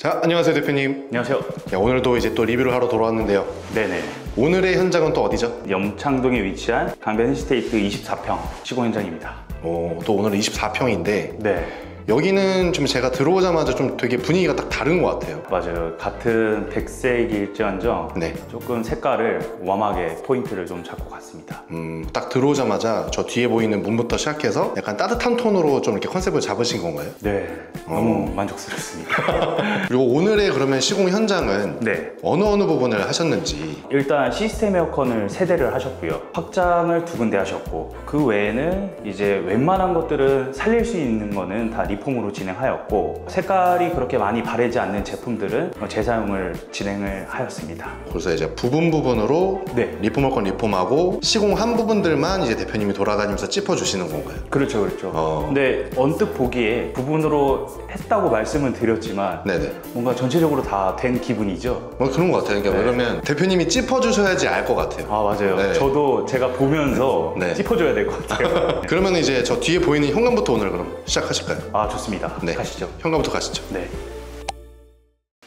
안녕하세요 대표님. 안녕하세요. 오늘도 이제 또 리뷰를 하러 돌아왔는데요. 네네. 오늘의 현장은 또 어디죠? 염창동에 위치한 강변 힐스테이트 24평 시공 현장입니다. 또 오늘은 24평인데 네. 여기는 좀 제가 들어오자마자 좀 되게 분위기가 딱 다른 것 같아요. 맞아요. 같은 백색일지언정 네. 조금 색깔을 웜하게 포인트를 좀 잡고 갔습니다. 딱 들어오자마자 저 뒤에 보이는 문부터 시작해서 약간 따뜻한 톤으로 좀 이렇게 컨셉을 잡으신 건가요? 네. 너무 만족스럽습니다. 그리고 오늘의 그러면 시공 현장은 네. 어느 부분을 하셨는지. 일단 시스템 에어컨을 3대를 하셨고요. 확장을 2군데 하셨고, 그 외에는 이제 웬만한 것들은 살릴 수 있는 거는 다 리폼으로 진행하였고, 색깔이 그렇게 많이 바래지 않는 제품들은 재사용을 진행을 하였습니다. 그래서 이제 부분으로 네. 리폼할 건 리폼하고 시공한 부분들만 이제 대표님이 돌아다니면서 찝어주시는 건가요? 그렇죠, 그렇죠. 근데 언뜻 보기에 부분으로 했다고 말씀은 드렸지만 네네. 뭔가 전체적으로 다 된 기분이죠. 뭐 그런 것 같아요. 그러니까 네. 왜냐면 대표님이 찝어주셔야지 알 것 같아요. 아, 맞아요. 네. 저도 제가 보면서 네. 짚어줘야 될 것 같아요. 그러면 이제 저 뒤에 보이는 현관부터 오늘 그럼 시작하실까요? 아, 좋습니다. 네. 가시죠. 현관부터 가시죠. 네.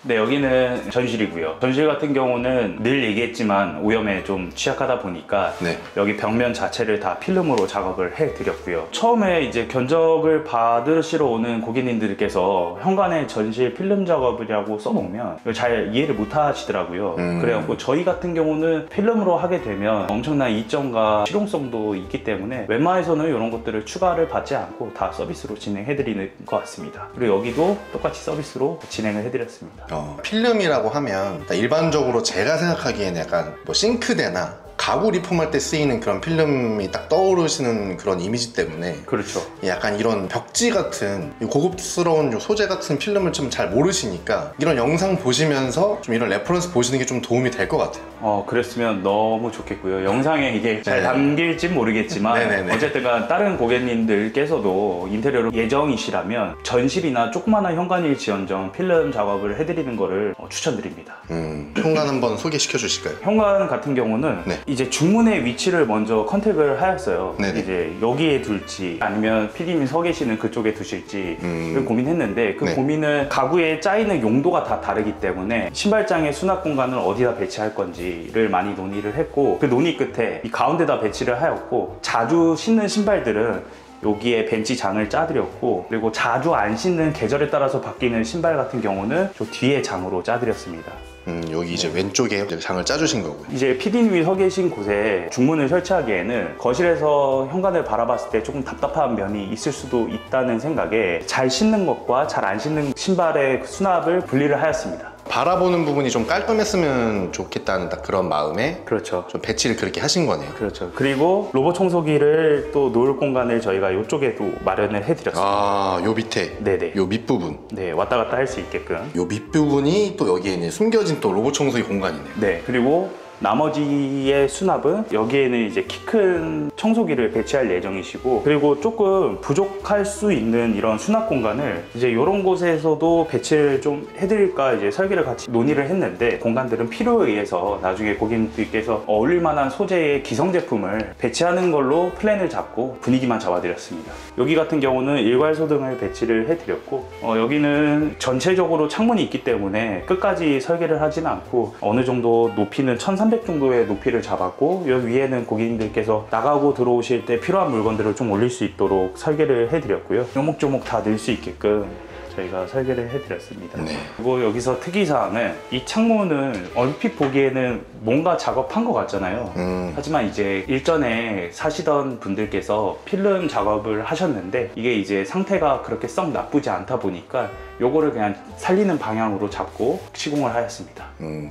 네, 여기는 전실이고요. 전실 같은 경우는 늘 얘기했지만 오염에 좀 취약하다 보니까 네. 여기 벽면 자체를 다 필름으로 작업을 해드렸고요. 처음에 이제 견적을 받으시러 오는 고객님들께서 현관에 전실 필름 작업이라고 써놓으면 잘 이해를 못 하시더라고요. 그래갖고 저희 같은 경우는 필름으로 하게 되면 엄청난 이점과 실용성도 있기 때문에 웬만해서는 이런 것들을 추가를 받지 않고 다 서비스로 진행해드리는 것 같습니다. 그리고 여기도 똑같이 서비스로 진행을 해드렸습니다. 필름이라고 하면 일반적으로 제가 생각하기에는 약간 뭐 싱크대나 가구 리폼할 때 쓰이는 그런 필름이 딱 떠오르시는 그런 이미지 때문에 그렇죠. 약간 이런 벽지 같은 고급스러운 소재 같은 필름을 좀 잘 모르시니까 이런 영상 보시면서 좀 이런 레퍼런스 보시는 게 좀 도움이 될 것 같아요. 그랬으면 너무 좋겠고요. 영상에 이게 잘 담길진 모르겠지만 네네네. 어쨌든 다른 고객님들께서도 인테리어로 예정이시라면 전실이나 조그마한 현관일지언정 필름 작업을 해드리는 거를 추천드립니다. 현관 한번 소개시켜 주실까요? 현관 같은 경우는 네. 이제 중문의 위치를 먼저 컨택을 하였어요. 네네. 이제 여기에 둘지 아니면 PD님이 서 계시는 그쪽에 두실지를 고민했는데 그 네. 고민은 가구에 짜이는 용도가 다 다르기 때문에 신발장의 수납 공간을 어디다 배치할 건지를 많이 논의를 했고, 그 논의 끝에 이 가운데다 배치를 하였고, 자주 신는 신발들은 여기에 벤치장을 짜드렸고, 그리고 자주 안 신는 계절에 따라서 바뀌는 신발 같은 경우는 저 뒤에 장으로 짜드렸습니다. 여기 이제 왼쪽에 장을 짜주신 거고요. 이제 PD님이 서 계신 곳에 중문을 설치하기에는 거실에서 현관을 바라봤을 때 조금 답답한 면이 있을 수도 있다는 생각에 잘 신는 것과 잘 안 신는 신발의 수납을 분리를 하였습니다. 바라보는 부분이 좀 깔끔했으면 좋겠다는 딱 그런 마음에 그렇죠. 좀 배치를 그렇게 하신 거네요. 그렇죠. 그리고 로봇 청소기를 또 놓을 공간을 저희가 이쪽에도 마련을 해드렸습니다. 요 밑에. 네네. 요 밑부분. 네, 왔다 갔다 할 수 있게끔. 요 밑부분이 또 여기에 있는 숨겨진 또 로봇 청소기 공간이네요. 네, 그리고 나머지의 수납은 여기에는 이제 키 큰 청소기를 배치할 예정이시고, 그리고 조금 부족할 수 있는 이런 수납 공간을 이제 이런 곳에서도 배치를 좀 해드릴까 이제 설계를 같이 논의를 했는데, 공간들은 필요에 의해서 나중에 고객님들께서 어울릴 만한 소재의 기성 제품을 배치하는 걸로 플랜을 잡고 분위기만 잡아드렸습니다. 여기 같은 경우는 일괄소등을 배치를 해드렸고, 여기는 전체적으로 창문이 있기 때문에 끝까지 설계를 하진 않고 어느 정도 높이는 1300 정도의 높이를 잡았고, 여기 위에는 고객님들께서 나가고 들어오실 때 필요한 물건들을 좀 올릴 수 있도록 설계를 해드렸고요. 조목조목 다 넣을 수 있게끔 저희가 설계를 해드렸습니다. 네. 그리고 여기서 특이사항은 이 창문은 얼핏 보기에는 뭔가 작업한 것 같잖아요. 하지만 이제 일전에 사시던 분들께서 필름 작업을 하셨는데 이게 이제 상태가 그렇게 썩 나쁘지 않다 보니까 요거를 그냥 살리는 방향으로 잡고 시공을 하였습니다.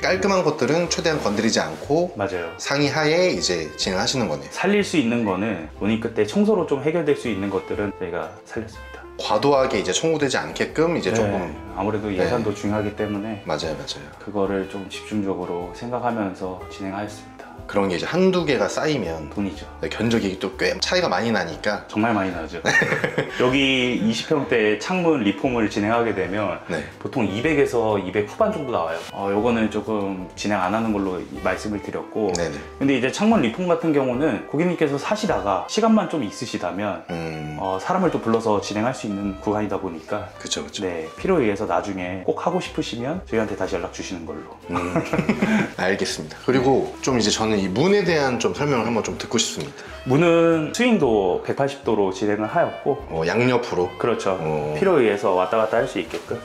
깔끔한 것들은 최대한 건드리지 않고 맞아요. 상의하에 이제 진행하시는 거네요. 살릴 수 있는 거는 논의 끝에 청소로 좀 해결될 수 있는 것들은 저희가 살렸습니다. 과도하게 이제 청구되지 않게끔 이제 조금. 아무래도 예산도 중요하기 때문에 맞아요. 그거를 좀 집중적으로 생각하면서 진행하였습니다. 그런 게 이제 한두 개가 쌓이면 돈이죠. 견적이 또 꽤 차이가 많이 나니까. 정말 많이 나죠. 여기 20평대 창문 리폼을 진행하게 되면 네. 보통 200에서 200 후반 정도 나와요. 요거는 조금 진행 안 하는 걸로 말씀을 드렸고, 네네. 근데 이제 창문 리폼 같은 경우는 고객님께서 사시다가 시간만 좀 있으시다면 사람을 또 불러서 진행할 수 있는 구간이다 보니까 그쵸. 네, 필요에 의해서 나중에 꼭 하고 싶으시면 저희한테 다시 연락 주시는 걸로. 알겠습니다. 그리고 좀 이제 저는 이 문에 대한 좀 설명을 한번 좀 듣고 싶습니다. 문은 스윙도 180도로 진행을 하였고, 양옆으로. 그렇죠. 필요에 의해서 왔다 갔다 할 수 있게끔.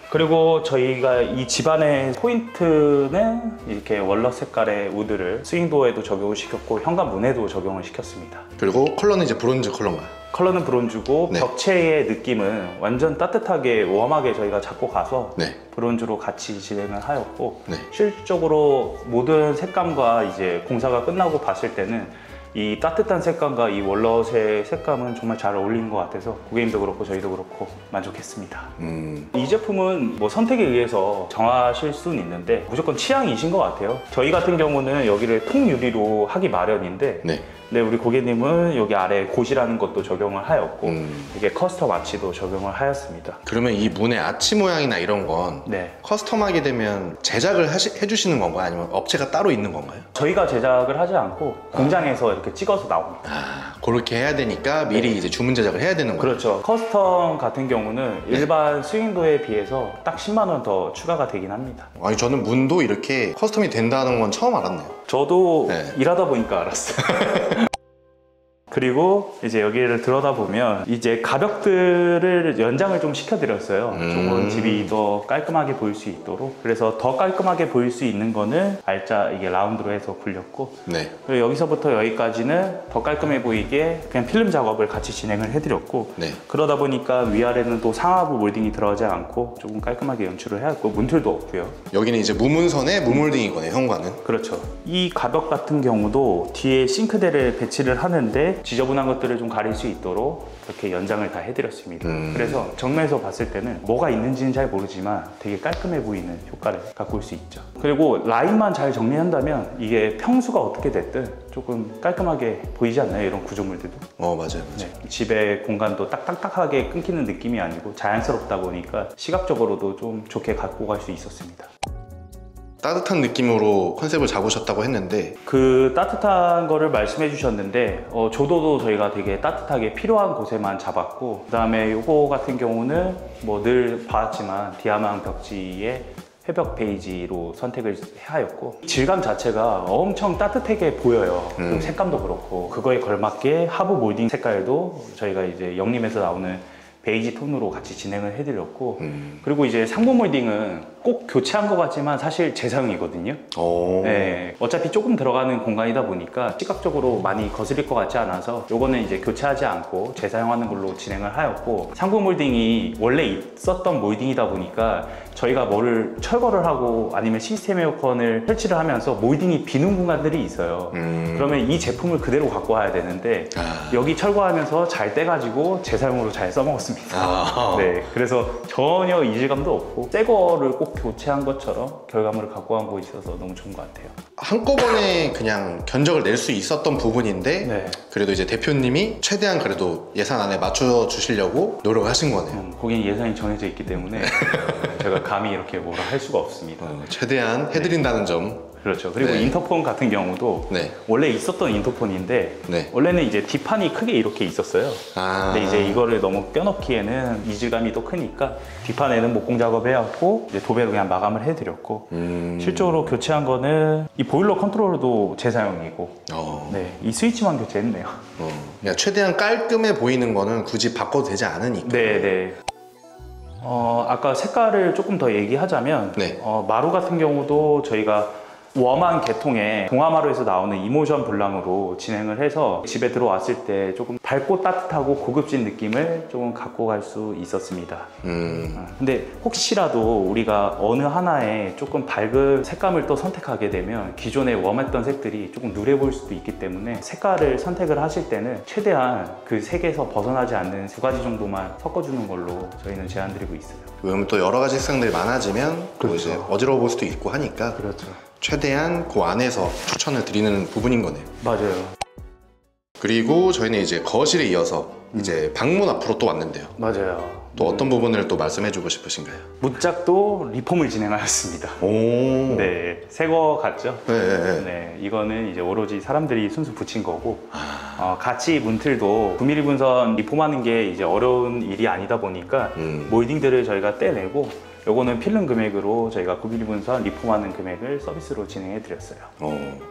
그리고 저희가 이 집안의 포인트는 이렇게 월넛 색깔의 우드를 스윙도에도 적용을 시켰고 현관문에도 적용을 시켰습니다. 그리고 컬러는 이제 브론즈 컬러인가요? 컬러는 브론즈고 네. 벽체의 느낌은 완전 따뜻하게 웜하게 저희가 잡고 가서 네. 브론즈로 같이 진행을 하였고, 네. 실질적으로 모든 색감과 이제 공사가 끝나고 봤을 때는 이 따뜻한 색감과 이 월넛의 색감은 정말 잘 어울리는 것 같아서 고객님도 그렇고 저희도 그렇고 만족했습니다. 이 제품은 뭐 선택에 의해서 정하실 수는 있는데 무조건 취향이신 것 같아요. 저희 같은 경우는 여기를 통유리로 하기 마련인데 네. 네, 우리 고객님은 여기 아래 곶이라는 것도 적용을 하였고 이게 커스텀 아치도 적용을 하였습니다. 그러면 이 문의 아치 모양이나 이런 건 네. 커스텀하게 되면 제작을 해주시는 건가요? 아니면 업체가 따로 있는 건가요? 저희가 제작을 하지 않고 공장에서 이렇게 찍어서 나옵니다. 그렇게 해야 되니까 미리 이제 주문 제작을 해야 되는 거예요? 그렇죠. 커스텀 같은 경우는 일반 스윙도에 비해서 딱 10만 원 더 추가가 되긴 합니다. 아니 저는 문도 이렇게 커스텀이 된다는 건 처음 알았네요. 저도 네. 일하다 보니까 알았어요. 그리고 이제 여기를 들여다보면 이제 가벽들을 연장을 좀 시켜드렸어요. 조금 집이 더 깔끔하게 보일 수 있도록. 그래서 더 깔끔하게 보일 수 있는 거는 알짜 이게 라운드로 해서 굴렸고, 네. 그리고 여기서부터 여기까지는 더 깔끔해 보이게 그냥 필름 작업을 같이 진행을 해드렸고, 네. 그러다 보니까 위아래는 또 상하부 몰딩이 들어가지 않고 조금 깔끔하게 연출을 해왔고 문틀도 없고요. 여기는 이제 무문선의 무몰딩인 거네요, 현관은. 그렇죠. 이 가벽 같은 경우도 뒤에 싱크대를 배치를 하는데 지저분한 것들을 좀 가릴 수 있도록 이렇게 연장을 다 해드렸습니다. 그래서 정면에서 봤을 때는 뭐가 있는지는 잘 모르지만 되게 깔끔해 보이는 효과를 갖고 올 수 있죠. 그리고 라인만 잘 정리한다면 이게 평수가 어떻게 됐든 조금 깔끔하게 보이지 않나요? 이런 구조물들도. 맞아요. 네, 집의 공간도 딱딱하게 끊기는 느낌이 아니고 자연스럽다 보니까 시각적으로도 좀 좋게 갖고 갈 수 있었습니다. 따뜻한 느낌으로 컨셉을 잡으셨다고 했는데 그 따뜻한 거를 말씀해 주셨는데 조도도 저희가 되게 따뜻하게 필요한 곳에만 잡았고, 그 다음에 요거 같은 경우는 뭐 늘 봐왔지만 디아망 벽지에 회벽 베이지로 선택을 하였고 질감 자체가 엄청 따뜻하게 보여요. 그리고 색감도 그렇고 그거에 걸맞게 하부 몰딩 색깔도 저희가 이제 영림에서 나오는 베이지 톤으로 같이 진행을 해드렸고, 그리고 이제 상부 몰딩은 꼭 교체한 것 같지만 사실 재사용이거든요. 네, 어차피 조금 들어가는 공간이다 보니까 시각적으로 많이 거슬릴 것 같지 않아서 요거는 이제 교체하지 않고 재사용하는 걸로 진행을 하였고, 상부 몰딩이 원래 있었던 몰딩이다 보니까 저희가 뭐를 철거를 하고 아니면 시스템 에어컨을 설치를 하면서 몰딩이 비는 공간들이 있어요. 그러면 이 제품을 그대로 갖고 와야 되는데 여기 철거하면서 잘 떼가지고 재사용으로 잘 써먹었습니다. 네, 그래서 전혀 이질감도 없고 새 거를 꼭 교체한 것처럼 결과물을 갖고 간 곳이 있어서 너무 좋은 것 같아요. 한꺼번에 그냥 견적을 낼 수 있었던 부분인데 네. 그래도 이제 대표님이 최대한 그래도 예산 안에 맞춰 주시려고 노력을 하신 거네요. 거긴 예산이 정해져 있기 때문에 제가 감히 이렇게 뭐라 할 수가 없습니다. 최대한 해드린다는 점. 그렇죠. 그리고 네. 인터폰 같은 경우도 네. 원래 있었던 인터폰인데 네. 원래는 이제 뒷판이 크게 이렇게 있었어요. 근데 이제 이거를 너무 껴넣기에는 이질감이 또 크니까 뒷판에는 목공 작업해갖고 이제 도배로 그냥 마감을 해드렸고, 실적으로 교체한 거는 이 보일러 컨트롤러도 재사용이고 네, 이 스위치만 교체했네요. 그냥 최대한 깔끔해 보이는 거는 굳이 바꿔도 되지 않으니까. 네네. 아까 색깔을 조금 더 얘기하자면 네. 마루 같은 경우도 저희가 웜한 계통의 동아마루에서 나오는 이모션 블랑으로 진행을 해서 집에 들어왔을 때 조금 밝고 따뜻하고 고급진 느낌을 조금 갖고 갈 수 있었습니다. 근데 혹시라도 우리가 어느 하나에 조금 밝은 색감을 또 선택하게 되면 기존에 웜했던 색들이 조금 누래 보일 수도 있기 때문에 색깔을 선택을 하실 때는 최대한 그 색에서 벗어나지 않는 두 가지 정도만 섞어주는 걸로 저희는 제안드리고 있어요. 왜냐면 또 여러 가지 색상들이 많아지면 또 이제 어지러워 볼 수도 있고 하니까 그렇죠. 최대한 그 안에서 추천을 드리는 부분인 거네요. 맞아요. 그리고 저희는 이제 거실에 이어서 이제 방문 앞으로 또 왔는데요. 맞아요. 또 어떤 부분을 또 말씀해주고 싶으신가요? 문짝도 리폼을 진행하였습니다. 오. 네, 새 거 같죠? 네. 네, 이거는 이제 오로지 사람들이 순수 붙인 거고, 같이 문틀도 9mm 분선 리폼하는 게 이제 어려운 일이 아니다 보니까 몰딩들을 저희가 떼내고, 요거는 필름 금액으로 저희가 9mm 분선 리폼하는 금액을 서비스로 진행해 드렸어요.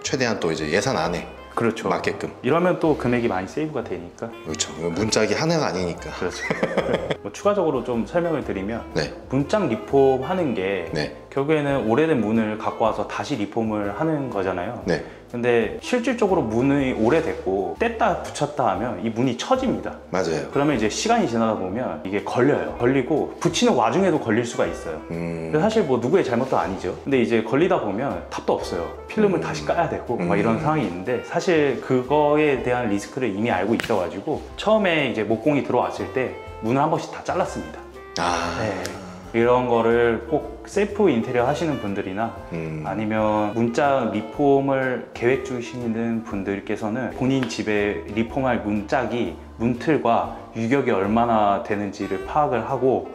최대한 또 이제 예산 안에 그렇죠. 맞게끔. 이러면 또 금액이 많이 세이브가 되니까. 그렇죠. 문짝이 하나가 아니니까. 그렇죠. 뭐 추가적으로 좀 설명을 드리면, 네. 문짝 리폼 하는 게 네. 결국에는 오래된 문을 갖고 와서 다시 리폼을 하는 거잖아요. 네. 근데 실질적으로 문이 오래됐고 뗐다 붙였다 하면 이 문이 처집니다. 맞아요. 그러면 이제 시간이 지나다 보면 이게 걸려요. 걸리고 붙이는 와중에도 걸릴 수가 있어요. 근데 사실 뭐 누구의 잘못도 아니죠. 근데 이제 걸리다 보면 답도 없어요. 필름을 다시 까야 되고 막 이런 상황이 있는데, 사실 그거에 대한 리스크를 이미 알고 있어가지고 처음에 이제 목공이 들어왔을 때 문을 한 번씩 다 잘랐습니다. 네. 이런 거를 꼭 셀프 인테리어 하시는 분들이나 아니면 문짝 리폼을 계획 중이시는 분들께서는 본인 집에 리폼할 문짝이 문틀과 유격이 얼마나 되는지를 파악을 하고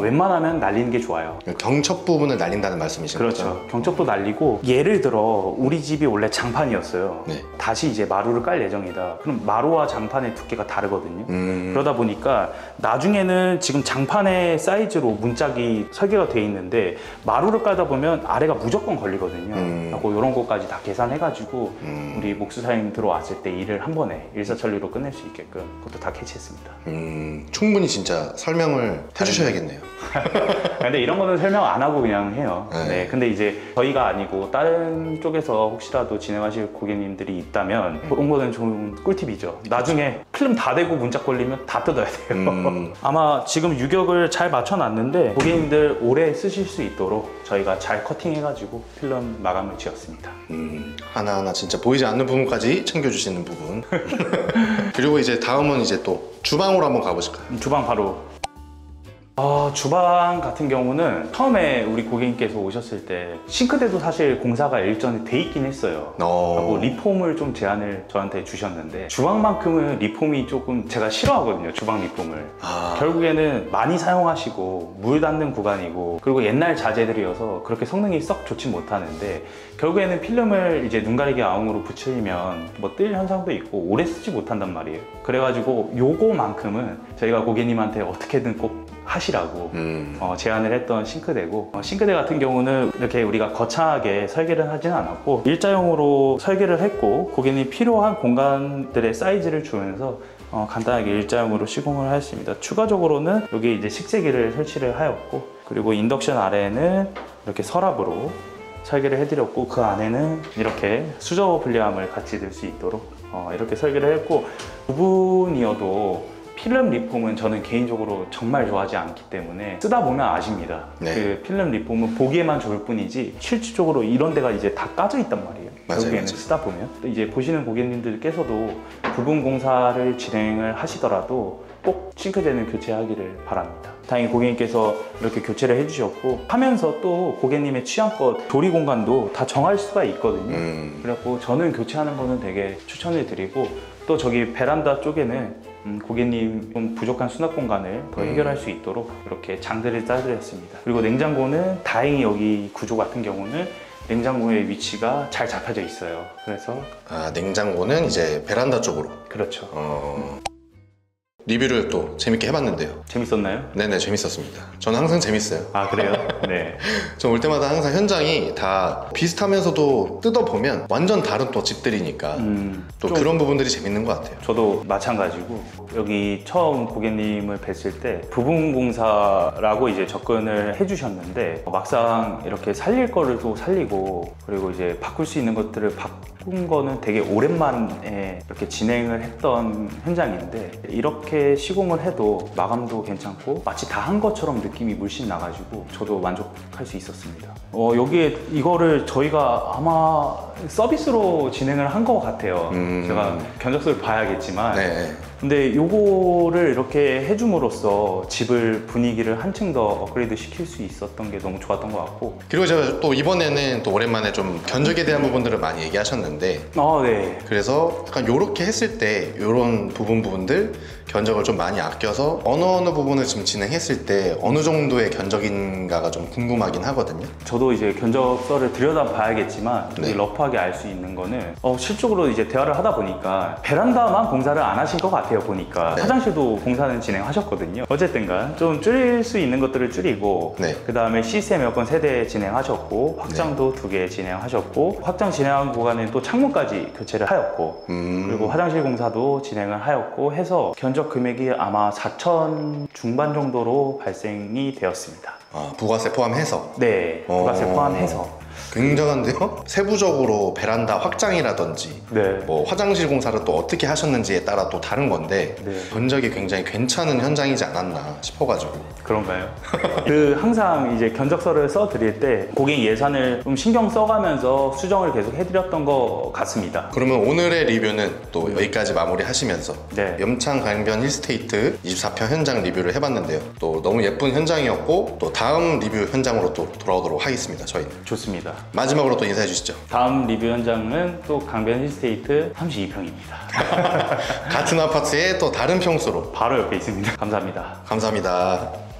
웬만하면 날리는 게 좋아요. 경첩 부분을 날린다는 말씀이신 거죠? 그렇죠. 경첩도 날리고, 예를 들어 우리 집이 원래 장판이었어요. 네. 다시 이제 마루를 깔 예정이다. 그럼 마루와 장판의 두께가 다르거든요. 그러다 보니까 나중에는 지금 장판의 사이즈로 문짝이 설계가 돼 있는데 마루를 깔다 보면 아래가 무조건 걸리거든요. 그리고 이런 것까지 다 계산해가지고 우리 목수사님 들어왔을 때 일을 한 번에 일사천리로 끝낼 수 있게끔 그것도 다 캐치했습니다. 충분히 진짜 설명을 해주셔야겠네요. 근데 이런 거는 설명 안 하고 그냥 해요. 네. 근데 이제 저희가 아니고 다른 쪽에서 혹시라도 진행하실 고객님들이 있다면 그런 거는 좀 꿀팁이죠. 나중에 필름 다 대고 문짝 걸리면 다 뜯어야 돼요. 아마 지금 유격을 잘 맞춰놨는데 고객님들 오래 쓰실 수 있도록 저희가 잘 커팅해가지고 필름 마감을 지었습니다. 하나하나 진짜 보이지 않는 부분까지 챙겨주시는 부분. 그리고 이제 다음은 이제 또 주방으로 한번 가보실까요? 주방 바로. 주방 같은 경우는 처음에 우리 고객님께서 오셨을 때 싱크대도 사실 공사가 일전에 돼 있긴 했어요. 하고 리폼을 좀 제안을 저한테 주셨는데, 주방만큼은 리폼이 조금 제가 싫어하거든요. 주방 리폼을. 결국에는 많이 사용하시고 물 닿는 구간이고, 그리고 옛날 자재들이어서 그렇게 성능이 썩 좋지 못하는데, 결국에는 필름을 이제 눈 가리개 아웅으로 붙이면 뭐 뜰 현상도 있고 오래 쓰지 못한단 말이에요. 그래가지고 요거만큼은 저희가 고객님한테 어떻게든 꼭 하시라고 제안을 했던 싱크대고, 싱크대 같은 경우는 이렇게 우리가 거창하게 설계를 하진 않았고 일자형으로 설계를 했고, 고객님 필요한 공간들의 사이즈를 주면서 간단하게 일자형으로 시공을 하였습니다. 추가적으로는 여기 이제 식세기를 설치를 하였고, 그리고 인덕션 아래에는 이렇게 서랍으로 설계를 해드렸고, 그 안에는 이렇게 수저 분리함을 같이 들 수 있도록 이렇게 설계를 했고, 부분이어도 필름 리폼은 저는 개인적으로 정말 좋아하지 않기 때문에 쓰다 보면 아십니다. 네. 그 필름 리폼은 보기에만 좋을 뿐이지 실질적으로 이런 데가 이제 다 까져 있단 말이에요. 결국에는 쓰다 보면 또 이제 보시는 고객님들께서도 부분 공사를 진행을 하시더라도 꼭 싱크대는 교체하기를 바랍니다. 다행히 고객님께서 이렇게 교체를 해주셨고, 하면서 또 고객님의 취향껏 조리 공간도 다 정할 수가 있거든요. 그래갖고 저는 교체하는 거는 되게 추천을 드리고, 또 저기 베란다 쪽에는 고객님 좀 부족한 수납 공간을 더 해결할 수 있도록 이렇게 장들을 짜드렸습니다. 그리고 냉장고는 다행히 여기 구조 같은 경우는 냉장고의 위치가 잘 잡혀져 있어요. 그래서 냉장고는 이제 베란다 쪽으로. 그렇죠. 리뷰를 또 재밌게 해봤는데요. 재밌었나요? 네네, 재밌었습니다. 저는 항상 재밌어요. 아, 그래요? 네. 저 올 때마다 항상 현장이 다 비슷하면서도 뜯어보면 완전 다른 또 집들이니까 또 그런 부분들이 재밌는 것 같아요. 저도 마찬가지고, 여기 처음 고객님을 뵀을 때 부분 공사라고 이제 접근을 해주셨는데, 막상 이렇게 살릴 거를 또 살리고, 그리고 이제 바꿀 수 있는 것들을 바꾼 거는 되게 오랜만에 이렇게 진행을 했던 현장인데, 이렇게 시공을 해도 마감도 괜찮고 마치 다 한 것처럼 느낌이 물씬 나가지고 저도 만족할 수 있었습니다. 여기에 이거를 저희가 아마 서비스로 진행을 한 것 같아요. 제가 견적서를 봐야겠지만 네. 근데 요거를 이렇게 해줌으로써 집을 분위기를 한층 더 업그레이드 시킬 수 있었던 게 너무 좋았던 것 같고. 그리고 제가 또 이번에는 또 오랜만에 좀 견적에 대한 부분들을 많이 얘기하셨는데 네. 그래서 약간 요렇게 했을 때 요런 부분들 견적을 좀 많이 아껴서 어느 부분을 지금 진행했을 때 어느 정도의 견적인가가 좀 궁금하긴 하거든요. 저도 이제 견적서를 들여다봐야겠지만 네. 러프하게 알 수 있는 거는 실적으로 이제 대화를 하다 보니까 베란다만 공사를 안 하신 것 같아요. 보니까 네. 화장실도 공사는 진행하셨거든요. 어쨌든간 좀 줄일 수 있는 것들을 줄이고 네. 그 다음에 시스템 에어컨 3대 진행하셨고 확장도 2개 진행하셨고 확장 진행한 구간은 또 창문까지 교체를 하였고 그리고 화장실 공사도 진행을 하였고 해서 견적 금액이 아마 4천 중반 정도로 발생이 되었습니다. 부가세 포함해서? 네, 부가세 포함해서. 굉장한데요? 세부적으로 베란다 확장이라든지 네. 뭐 화장실 공사를 또 어떻게 하셨는지에 따라 또 다른 건데 네. 견적이 굉장히 괜찮은 현장이지 않았나 싶어가지고. 그런가요? 항상 이제 견적서를 써드릴 때 고객 예산을 좀 신경 써가면서 수정을 계속 해드렸던 것 같습니다. 그러면 오늘의 리뷰는 또 여기까지 마무리 하시면서 네. 염창 강변 힐스테이트 24평 현장 리뷰를 해봤는데요. 또 너무 예쁜 현장이었고 또 다음 리뷰 현장으로 또 돌아오도록 하겠습니다. 저희는. 좋습니다. 마지막으로 또 인사해 주시죠. 다음 리뷰 현장은 또 강변 힐스테이트 32평입니다. 같은 아파트의 또 다른 평수로. 바로 옆에 있습니다. 감사합니다. 감사합니다.